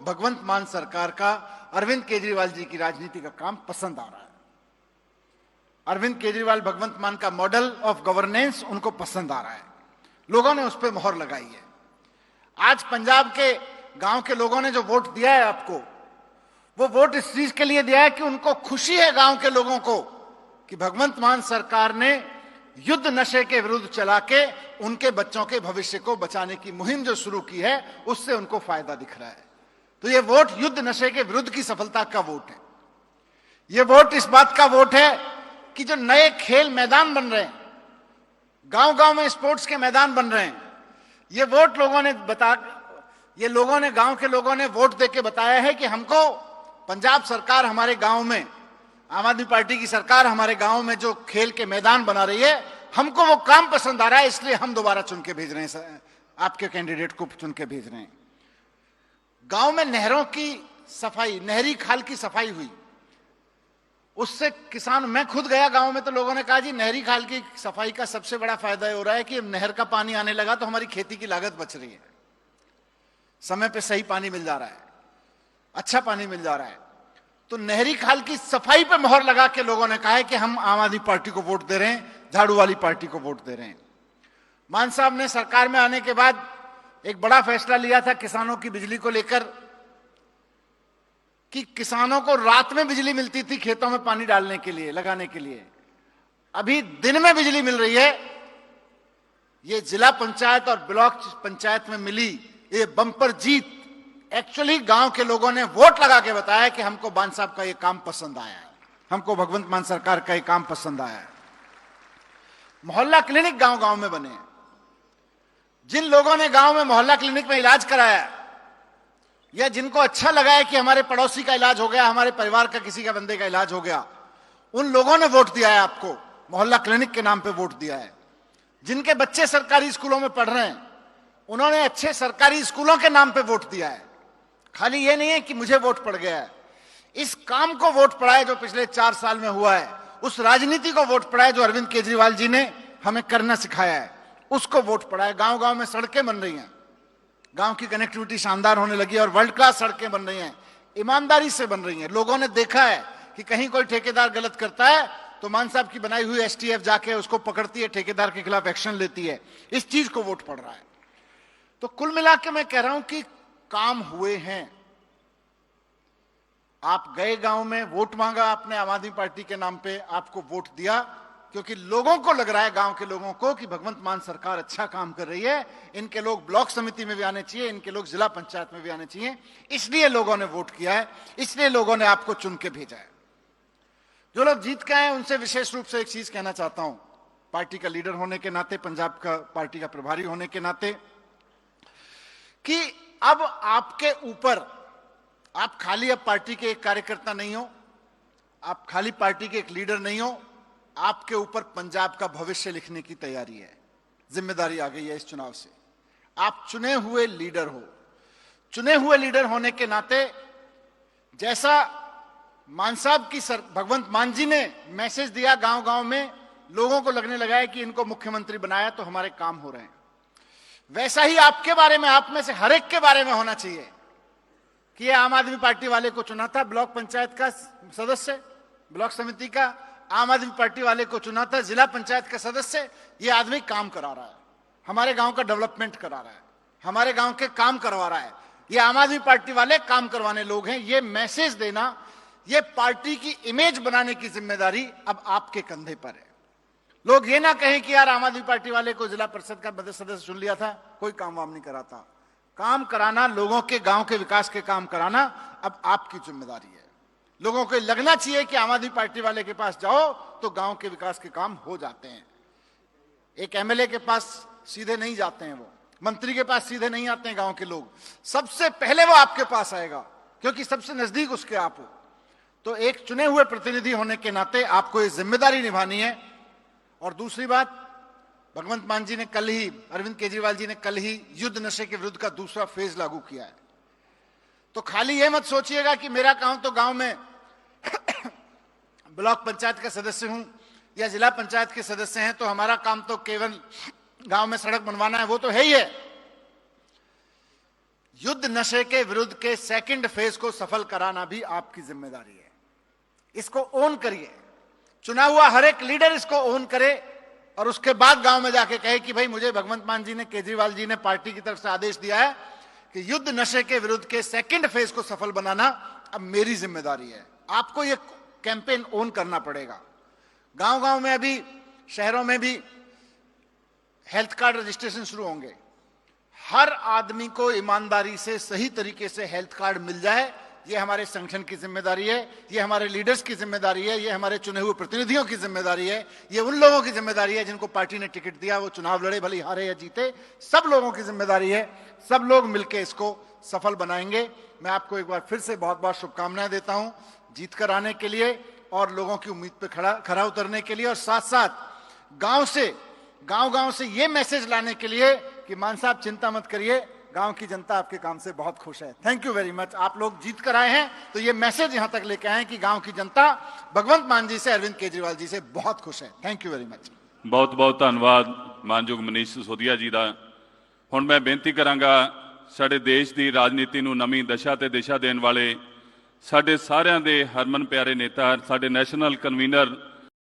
भगवंत मान सरकार का अरविंद केजरीवाल जी की राजनीति का काम पसंद आ रहा है। अरविंद केजरीवाल भगवंत मान का मॉडल ऑफ गवर्नेंस उनको पसंद आ रहा है। लोगों ने उस पर मोहर लगाई है। आज पंजाब के गांव के लोगों ने जो वोट दिया है आपको, वो वोट इस चीज के लिए दिया है कि उनको खुशी है गांव के लोगों को कि भगवंत मान सरकार ने युद्ध नशे के विरुद्ध चला के उनके बच्चों के भविष्य को बचाने की मुहिम जो शुरू की है, उससे उनको फायदा दिख रहा है। तो ये वोट युद्ध नशे के विरुद्ध की सफलता का वोट है। ये वोट इस बात का वोट है कि जो नए खेल मैदान बन रहे हैं, गांव गांव में स्पोर्ट्स के मैदान बन रहे हैं, ये वोट लोगों ने गांव के लोगों ने वोट देके बताया है कि हमको पंजाब सरकार हमारे गांव में, आम आदमी पार्टी की सरकार हमारे गांव में जो खेल के मैदान बना रही है, हमको वो काम पसंद आ रहा है, इसलिए हम दोबारा चुन के भेज रहे हैं, आपके कैंडिडेट को चुन के भेज रहे हैं। गांव में नहरों की सफाई, नहरी खाल की सफाई हुई, उससे किसान, मैं खुद गया गांव में तो लोगों ने कहा जी नहरी खाल की सफाई का सबसे बड़ा फायदा ये हो रहा है कि नहर का पानी आने लगा तो हमारी खेती की लागत बच रही है, समय पे सही पानी मिल जा रहा है, अच्छा पानी मिल जा रहा है। तो नहरी खाल की सफाई पे मोहर लगा के लोगों ने कहा है कि हम आम आदमी पार्टी को वोट दे रहे हैं, झाड़ू वाली पार्टी को वोट दे रहे हैं। मान साहब ने सरकार में आने के बाद एक बड़ा फैसला लिया था किसानों की बिजली को लेकर कि किसानों को रात में बिजली मिलती थी खेतों में पानी डालने के लिए, लगाने के लिए। अभी दिन में बिजली मिल रही है। ये जिला पंचायत और ब्लॉक पंचायत में मिली ये बम्पर जीत, एक्चुअली गांव के लोगों ने वोट लगा के बताया कि हमको मान साहब का ये काम पसंद आया है, हमको भगवंत मान सरकार का ये काम पसंद आया है। मोहल्ला क्लिनिक गांव गांव में बने। जिन लोगों ने गांव में मोहल्ला क्लिनिक में इलाज कराया, या जिनको अच्छा लगा है कि हमारे पड़ोसी का इलाज हो गया, हमारे परिवार का किसी का बंदे का इलाज हो गया, उन लोगों ने वोट दिया है आपको, मोहल्ला क्लिनिक के नाम पे वोट दिया है। जिनके बच्चे सरकारी स्कूलों में पढ़ रहे हैं, उन्होंने अच्छे सरकारी स्कूलों के नाम पे वोट दिया है। खाली ये नहीं है कि मुझे वोट पड़ गया है, इस काम को वोट पड़ा है जो पिछले 4 साल में हुआ है, उस राजनीति को वोट पड़ा है जो अरविंद केजरीवाल जी ने हमें करना सिखाया है, उसको वोट पड़ा है। गांव गांव में सड़कें बन रही हैं, गांव की कनेक्टिविटी शानदार होने लगी है और वर्ल्ड क्लास सड़कें बन रही हैं, ईमानदारी से बन रही हैं। लोगों ने देखा है कि कहीं कोई ठेकेदार गलत करता है तो मान साहब की बनाई हुई एसटीएफ जाके उसको पकड़ती है, ठेकेदार के खिलाफ एक्शन लेती है। इस चीज को वोट पड़ रहा है। तो कुल मिला के मैं कह रहा हूं कि काम हुए हैं। आप गए गांव में, वोट मांगा आपने आम आदमी पार्टी के नाम पे, आपको वोट दिया क्योंकि लोगों को लग रहा है, गांव के लोगों को, कि भगवंत मान सरकार अच्छा काम कर रही है, इनके लोग ब्लॉक समिति में भी आने चाहिए, इनके लोग जिला पंचायत में भी आने चाहिए। इसलिए लोगों ने वोट किया है, इसलिए लोगों ने आपको चुन के भेजा है। जो लोग जीत के आए उनसे विशेष रूप से एक चीज कहना चाहता हूं, पार्टी का लीडर होने के नाते, पंजाब का पार्टी का प्रभारी होने के नाते, कि अब आपके ऊपर, आप खाली अब पार्टी के एक कार्यकर्ता नहीं हो, आप खाली पार्टी के एक लीडर नहीं हो, आपके ऊपर पंजाब का भविष्य लिखने की तैयारी है, जिम्मेदारी आ गई है इस चुनाव से। आप चुने हुए लीडर हो। चुने हुए लीडर होने के नाते, जैसा मान साहब की भगवंत मान जी ने मैसेज दिया गांव गांव में, लोगों को लगने लगा है कि इनको मुख्यमंत्री बनाया तो हमारे काम हो रहे हैं, वैसा ही आपके बारे में, आप में से हर एक के बारे में होना चाहिए कि ये आम आदमी पार्टी वाले को चुना था ब्लॉक पंचायत का सदस्य, ब्लॉक समिति का, आम आदमी पार्टी वाले को चुना था जिला पंचायत का सदस्य। ये आदमी काम करा रहा है, हमारे गांव का डेवलपमेंट करा रहा है, हमारे गांव के काम करवा रहा है, ये आम आदमी पार्टी वाले काम करवाने लोग हैं। ये मैसेज देना, ये पार्टी की इमेज बनाने की जिम्मेदारी अब आपके कंधे पर है। लोग ये ना कहें कि यार आम आदमी पार्टी वाले को जिला परिषद का सदस्य चुन लिया था, कोई काम वाम नहीं कराता। काम कराना, लोगों के गांव के विकास के काम कराना अब आपकी जिम्मेदारी है। लोगों को लगना चाहिए कि आम आदमी पार्टी वाले के पास जाओ तो गांव के विकास के काम हो जाते हैं। एक एमएलए के पास सीधे नहीं जाते हैं, वो मंत्री के पास सीधे नहीं आते हैं गांव के लोग, सबसे पहले वो आपके पास आएगा क्योंकि सबसे नजदीक उसके आप हो। तो एक चुने हुए प्रतिनिधि होने के नाते आपको ये जिम्मेदारी निभानी है। और दूसरी बात, भगवंत मान जी ने कल ही, अरविंद केजरीवाल जी ने कल ही युद्ध नशे के विरुद्ध का दूसरा फेज लागू किया है। तो खाली ये मत सोचिएगा कि मेरा काम तो गांव में ब्लॉक पंचायत का सदस्य हूं या जिला पंचायत के सदस्य हैं तो हमारा काम तो केवल गांव में सड़क बनवाना है, वो तो है ही है। युद्ध नशे के विरुद्ध के सेकंड फेज को सफल कराना भी आपकी जिम्मेदारी है। इसको ओन करिए। चुना हुआ हर एक लीडर इसको ओन करे और उसके बाद गांव में जाके कहे कि भाई मुझे भगवंत मान जी ने, केजरीवाल जी ने पार्टी की तरफ से आदेश दिया है कि युद्ध नशे के विरुद्ध के सेकंड फेज को सफल बनाना अब मेरी जिम्मेदारी है। आपको यह कैंपेन ओन करना पड़ेगा। गांव गांव में, अभी शहरों में भी हेल्थ कार्ड रजिस्ट्रेशन शुरू होंगे। हर आदमी को ईमानदारी से, सही तरीके से हेल्थ कार्ड मिल जाए, यह हमारे संगठन की जिम्मेदारी है, यह हमारे लीडर्स की जिम्मेदारी है, यह हमारे चुने हुए प्रतिनिधियों की जिम्मेदारी है, यह उन लोगों की जिम्मेदारी है जिनको पार्टी ने टिकट दिया, वो चुनाव लड़े, भले हारे या जीते, सब लोगों की जिम्मेदारी है। सब लोग मिलकर इसको सफल बनाएंगे। मैं आपको एक बार फिर से बहुत बहुत शुभकामनाएं देता हूं जीत कर आने के लिए और लोगों की उम्मीद पे खरा उतरने के लिए, और साथ साथ गांव गांव से ये मैसेज लाने के लिए कि मान साहब चिंता मत करिए, गांव की जनता आपके काम से बहुत खुश है। Thank you very much. आप लोग जीत कर आए हैं तो ये मैसेज यहां तक लेके आए कि गांव की जनता भगवंत मान जी से, अरविंद केजरीवाल जी से बहुत खुश है। Thank you very much. बहुत बहुत धन्यवाद मानयोग मनीष सिसोदिया जी का। हुण मैं बेनती करांगा साडे देश की राजनीति नूं नवीं दशा ते दिशा देण वाले साडे सारिਆਂ ਦੇ हरमन प्यारे नेता, साडे नैशनल कन्वीनर